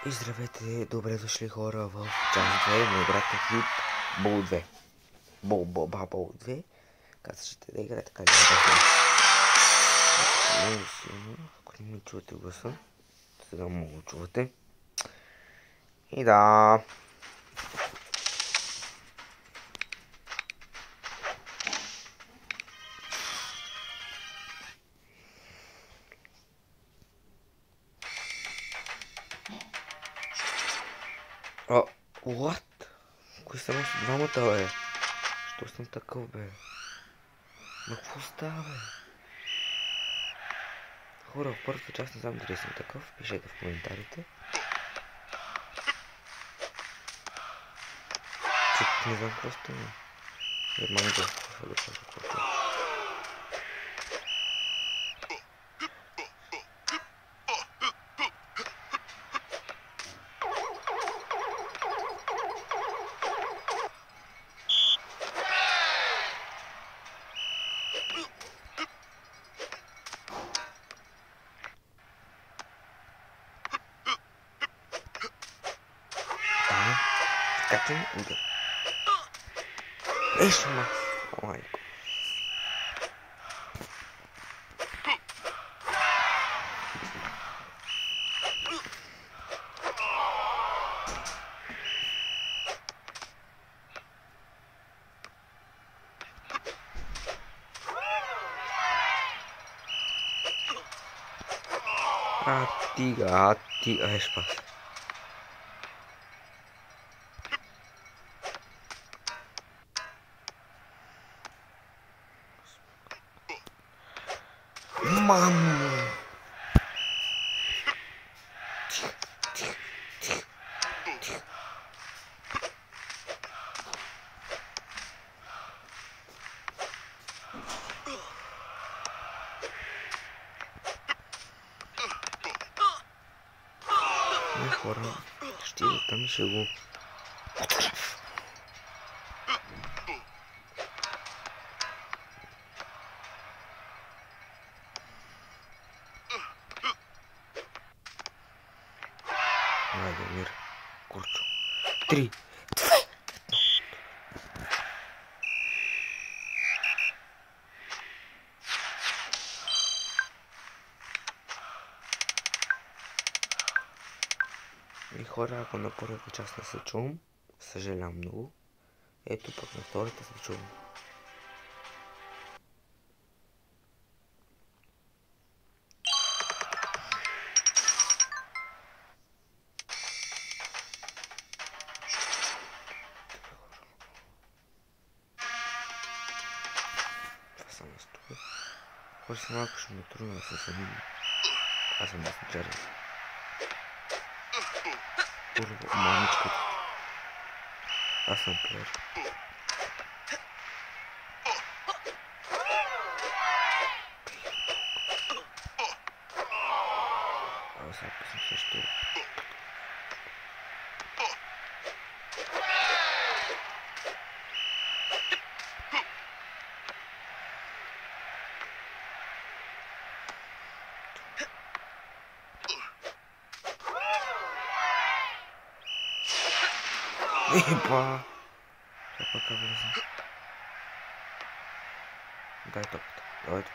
И здравейте, добре дошли хора в част 2 на играта Hit Ball 2. Ball 2. Казвате да игра така ли? Ако не ми чувате гласа, сега много чувате. И да. What? Кои са още двамата, бе? Що съм такъв, бе? Ма какво става, бе? Хора, в първата част не знам дали съм такъв. Пишете в коментарите. Че не знам какво става. Манго. Скачам удар. Еш, ма. Майко. Тига, еш, пас. Мамо! Тихо. Не, хора, ще там и ще го... Айде, мир. Курчо. 3, 2, 1. И хора, ако на първата част не се чувам, съжалявам много. Ето пък на втората се чувам. Хора си малко ще ме трудно да се съмним. Аз съм масничарен. Първо, мамичката. Аз съм плеер. Аз сега писам също. Епа! Сега пък влезам. Дай топата. Давайте.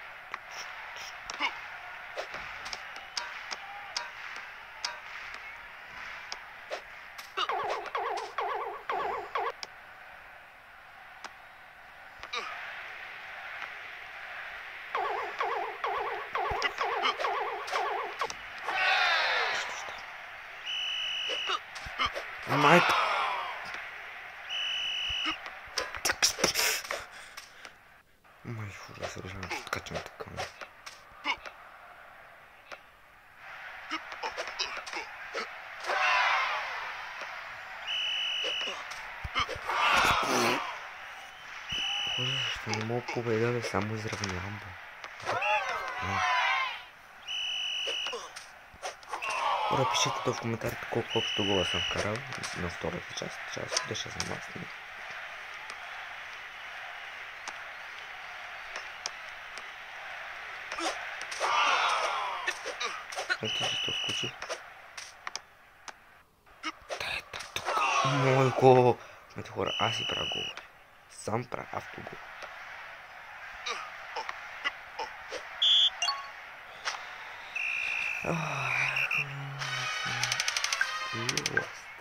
Майка! Май, хора, съжалявам, че откачам така. Хора, защо не мога победа, бе, само изравнявам, бе. Хора, пишете в коментарите колко общо гола съм вкарал на втората част. Част да ще замасне. Ето защо скочи. Майко! Мете хора, аз си правя гол. Сам правя автогол.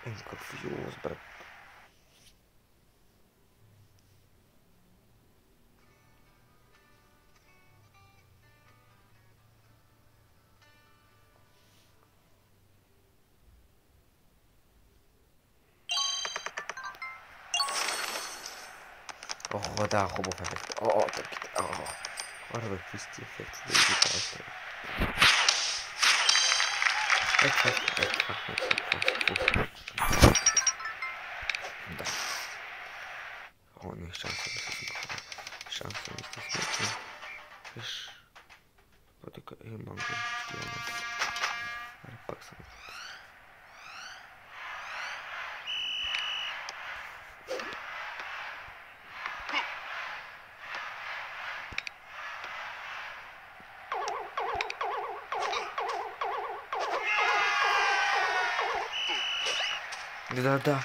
Какъв юлос, брат. О, да, хубав ефект. О, тъпките. Хора, бе, какви сте ефекти да ги правите? Да. О, не, шанса да се смъква. Шанса да се смъква. Виж. Пътека е манго. Аре, пак съм. Да.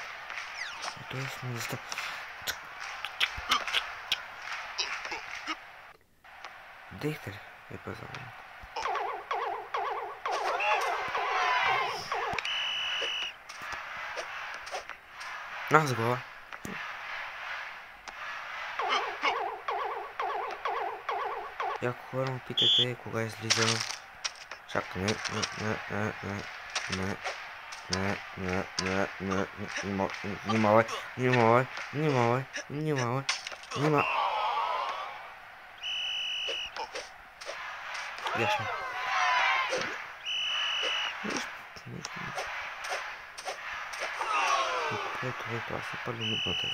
То е смисъл. Дехте ли? Е пазарно. На, за глава. Яко хора му питате кога излизам. Чакай, не. Внимавай. Ясно. Ето, аз се пали нудната.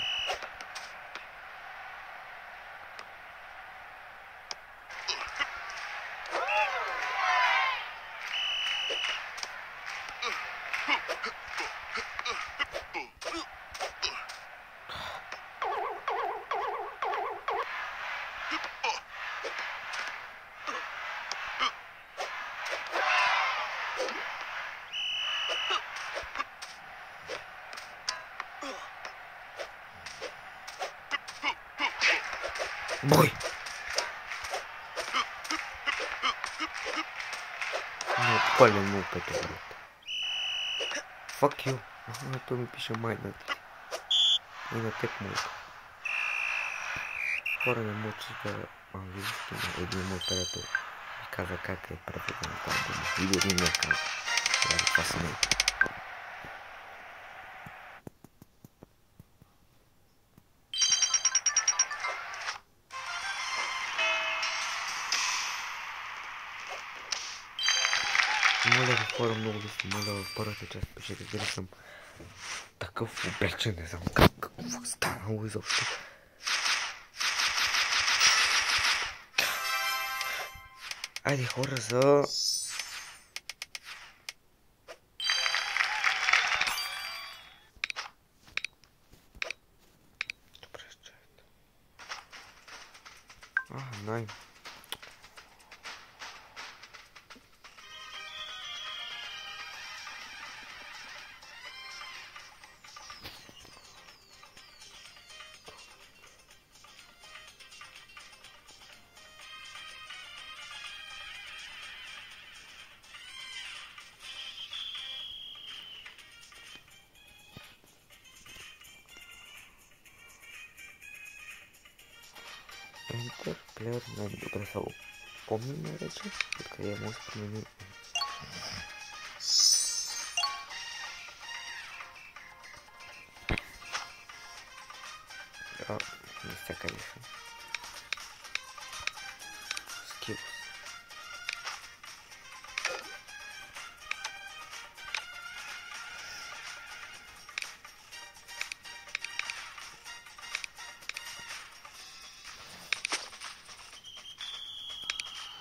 Бой! Ну, пален му пето, брат. Fuck you. Той ми пише майната. И на теб му. Хора не мълчи да английски на един мой оператор. И каза как е преведена тази дума. И един не каза. Това са не. Моля ви хора много да се моля в първата част пишете дали съм такъв обречен, не знам какво е станало изобщо. Айде хора за... Добре, чакайте. Най. Enter player name. Добре, сега го помним вече. Откъде може да се промени. Не всяка ли са. Skills.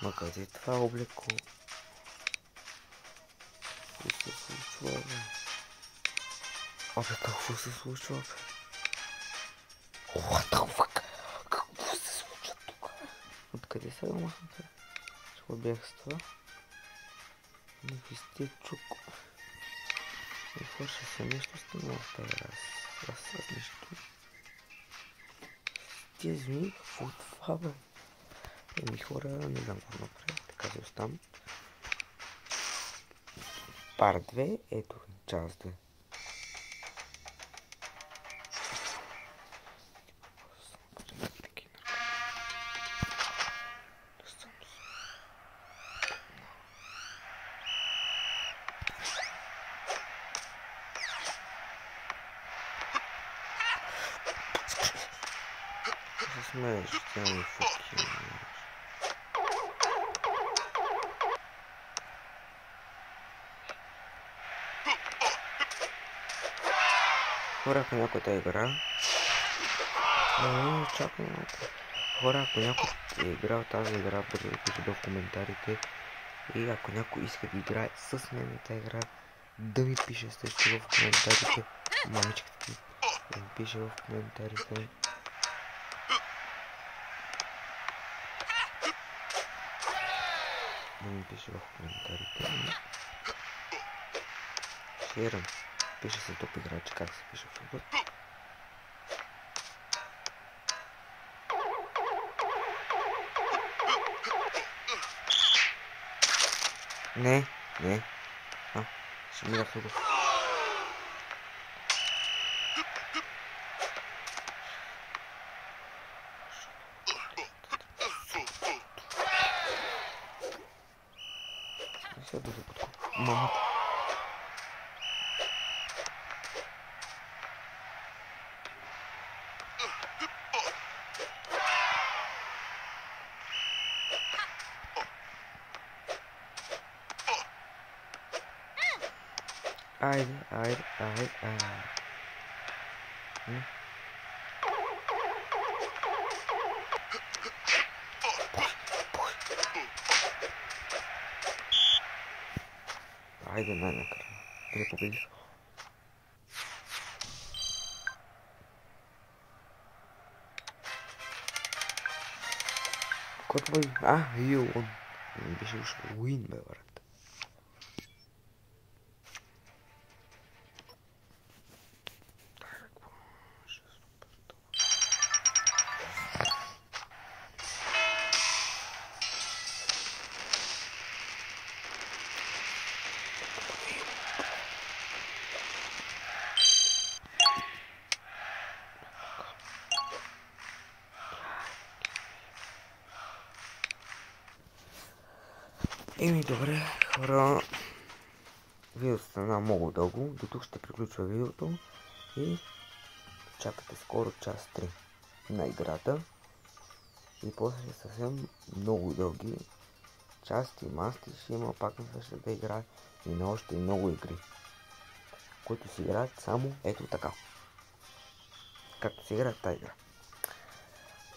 Ма къде това облекло? Какво се случва, бе? Абе, какво се случва, бе? What the fuck? Какво се случва тук? Откъде сега махната? Ще го бях с това? Не ви сте чук. И хорше съм нещо снимал в тази раз нещо. Тия змии, какво е това, бе? Еми хора, не знам какво направя, така се оставам. Пар 2, ето, част 2. Смееш, тя ми фуки. Хора, ако някой тази игра... чакай малко. Хора, ако някой е играл тази игра, пишете в коментарите. И ако някой иска да играе с мен тази игра, да ми пише също в коментарите. Мамичката ми да ми пише в коментарите. Да ми пише в коментарите. Шерам. Пише се топ играч, как се пише в отбор. Не. Ще мира в отбор. Сега да запутка. Мамата. Айде. Айде, най-накрая. Или победиш. Кой победи? Он. Беше уж уин, бе, брат. Еми добре, хора, видеото стана много дълго, до тук ще приключва видеото и чакате скоро час 3 на играта и после съвсем много дълги части, масти ще има пак на същата игра и на още много игри, които се играят само ето така, както се играят тази игра.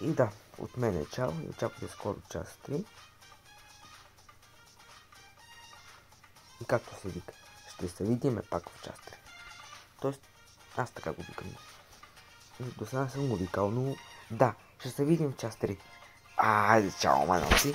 И да, от мен е чао и очаквате скоро час 3. И както се вика, ще се видиме пак в час 3. Тоест, аз така го викам. До сега съм го викал, но да, ще се видим в час 3. Айде, чао, маноси.